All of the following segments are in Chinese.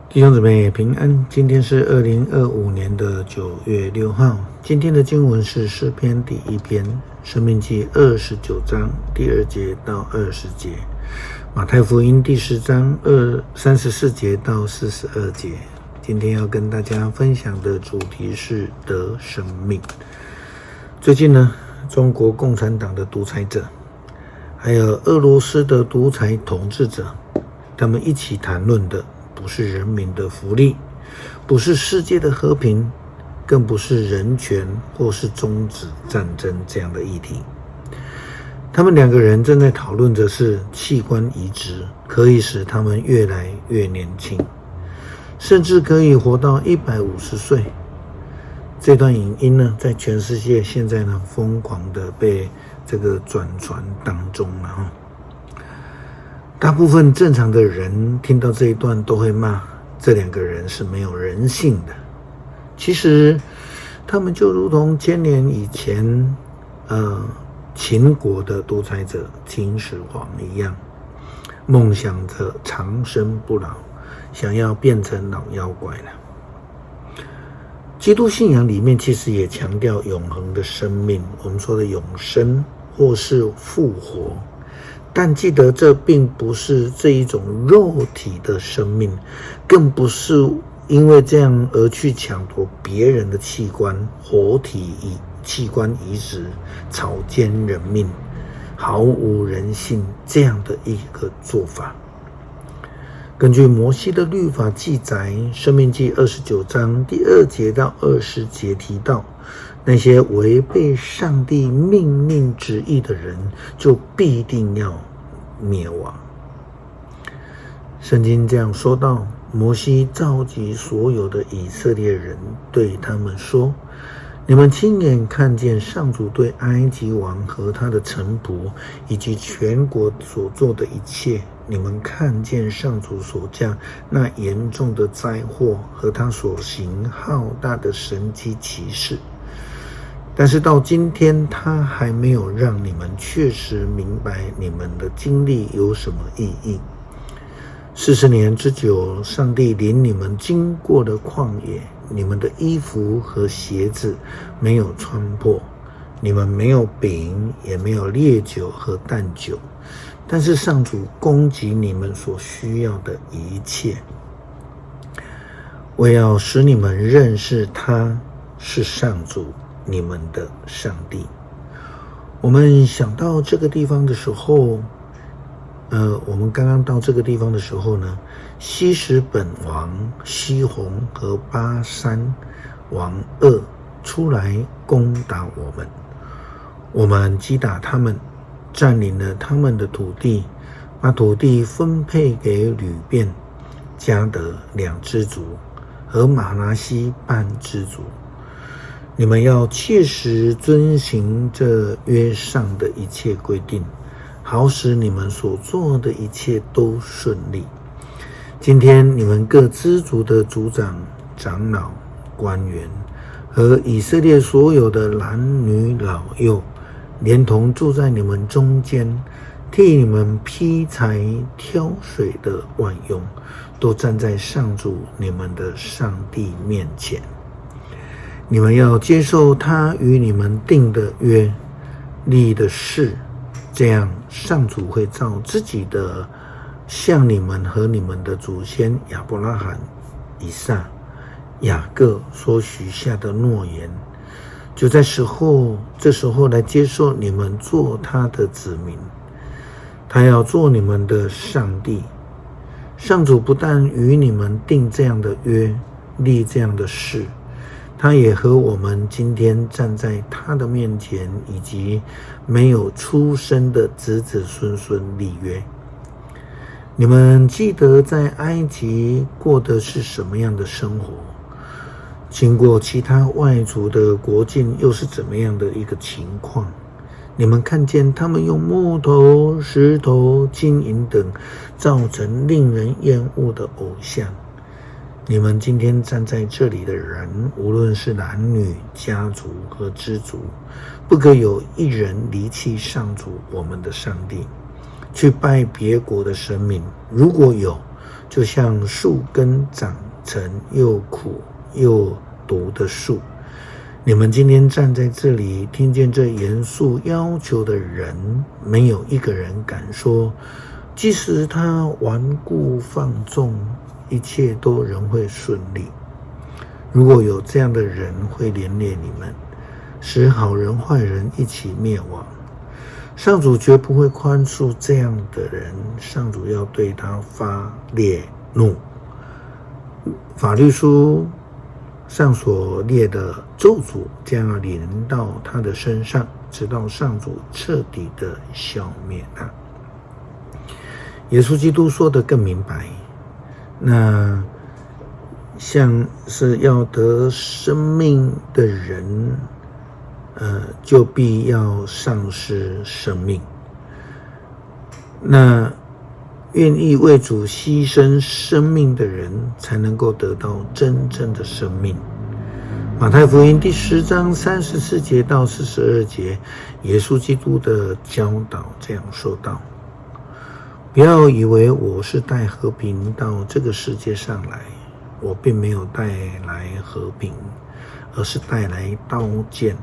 弟兄姊妹平安，今天是2025年的9月6号。今天的经文是诗篇第1篇，申命记29章第2节到20节，马太福音第10章34节到42节。今天要跟大家分享的主题是得生命。最近呢，中国共产党的独裁者，还有俄罗斯的独裁统治者，他们一起谈论的不是人民的福利，不是世界的和平，更不是人权或是终止战争这样的议题。他们两个人正在讨论的是器官移植可以使他们越来越年轻，甚至可以活到150岁。这段影音呢，在全世界现在呢疯狂的被这个转传当中了。大部分正常的人听到这一段都会骂这两个人是没有人性的。其实他们就如同千年以前秦国的独裁者秦始皇一样，梦想着长生不老，想要变成老妖怪了。基督信仰里面其实也强调永恒的生命，我们说的永生或是复活，但记得这并不是这一种肉体的生命，更不是因为这样而去抢夺别人的器官，活体器官移植，草菅人命，毫无人性这样的一个做法。根据摩西的律法记载，申命记29章第2节到20节提到，那些违背上帝命令旨意的人，就必定要灭亡。圣经这样说道，摩西召集所有的以色列人，对他们说：你们亲眼看见上主对埃及王和他的臣仆以及全国所做的一切，你们看见上主所降那严重的灾祸和他所行浩大的神迹奇事，但是到今天他还没有让你们确实明白你们的经历有什么意义。40年之久，上帝领你们经过了旷野，你们的衣服和鞋子没有穿破，你们没有饼，也没有烈酒和淡酒，但是上主供给你们所需要的一切，为要使你们认识他是上主，你们的上帝。我们想到这个地方的时候，我们刚刚到这个地方的时候呢，西什本王西宏和巴珊王噩出来攻打我们击打他们，占领了他们的土地，把土地分配给吕遍、迦得2支族和马拿西半支族。你们要切实遵行这约上的一切规定，好使你们所做的一切都顺利。今天你们各支族的族长、长老、官员和以色列所有的男女老幼，连同住在你们中间替你们劈柴挑水的外佣，都站在上主你们的上帝面前。你们要接受他与你们定的约、立的誓，这样上主会照自己的向你们和你们的祖先亚伯拉罕、以撒、雅各所许下的诺言，就在这时候来接受你们做他的子民。他要做你们的上帝。上主不但与你们定这样的约，立这样的誓，他也和我们今天站在他的面前以及没有出生的子子孙孙立约。你们记得在埃及过的是什么样的生活？经过其他外族的国境又是怎么样的一个情况？你们看见他们用木头、石头、金银等造成令人厌恶的偶像。你们今天站在这里的人，无论是男女、家族和支族，不可有一人离弃上主我们的上帝，去拜别国的神明。如果有，就像树根长成又苦又毒的树。你们今天站在这里，听见这严肃要求的人，没有一个人敢说，即使他顽固放纵，一切都仍会顺利。如果有这样的人会连累你们，使好人坏人一起灭亡，上主绝不会宽恕这样的人，上主要对他发烈怒。法律书上所列的咒诅将要临到他的身上，直到上主彻底的消灭他。耶稣基督说得更明白，那像是要得生命的人，就必要丧失生命。那愿意为主牺牲生命的人，才能够得到真正的生命。马太福音第10章34节到42节，耶稣基督的教导这样说道：不要以为我是带和平到这个世界上来，我并没有带来和平，而是带来刀剑。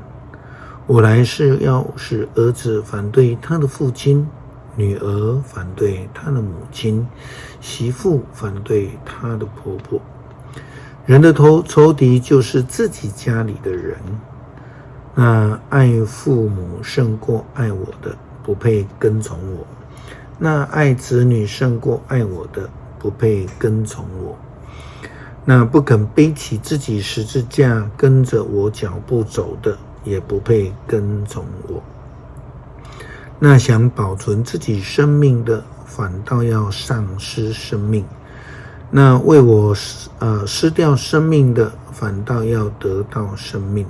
我来是要使儿子反对他的父亲，女儿反对她的母亲，媳妇反对她的婆婆。人的仇敌就是自己家里的人。那爱父母胜过爱我的，不配跟从我；那爱子女胜过爱我的，不配跟从我；那不肯背起自己十字架跟着我脚步走的，也不配跟从我。那想保存自己生命的，反倒要丧失生命；那为我失掉生命的，反倒要得到生命。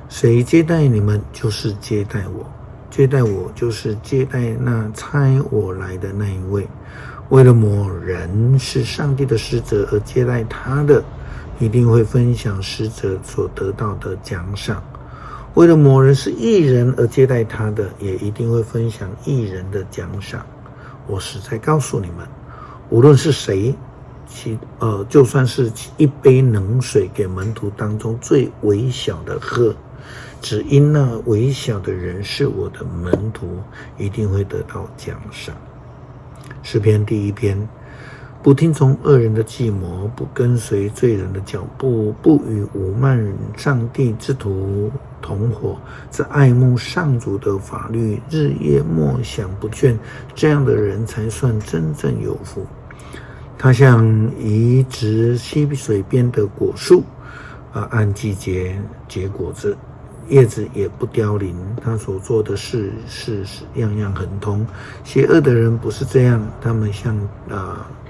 谁接待你们，就是接待我；接待我，就是接待那差我来的那一位。为了某人是上帝的使者而接待他的，一定会分享使者所得到的奖赏。为了某人是义人而接待他的，也一定会分享义人的奖赏。我实在告诉你们，无论是谁，就算是一杯冷水给门徒当中最微小的喝，只因那微小的人是我的门徒，一定会得到奖赏。诗篇第1篇：不听从恶人的计谋，不跟随罪人的脚步，不与侮慢上帝之徒同伙，只爱慕上主的法律，日夜默想不倦，这样的人才算真正有福。他像移植溪水边的果树，按季节结果子，叶子也不凋零。他所做的事样样亨通。邪恶的人不是这样，他们像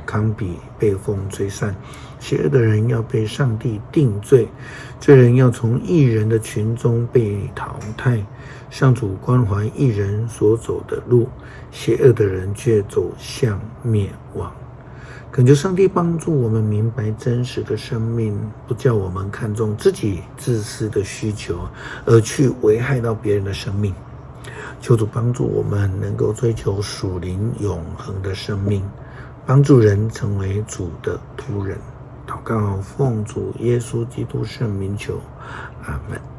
糠秕被风吹散。邪恶的人要被上帝定罪，罪人要从义人的群中被淘汰。上主关怀义人所走的路，邪恶的人却走向灭亡。恳求上帝帮助我们明白真实的生命，不叫我们看重自己自私的需求，而去危害到别人的生命。求主帮助我们能够追求属灵永恒的生命，帮助人成为主的仆人。祷告奉主耶稣基督圣名求，阿们。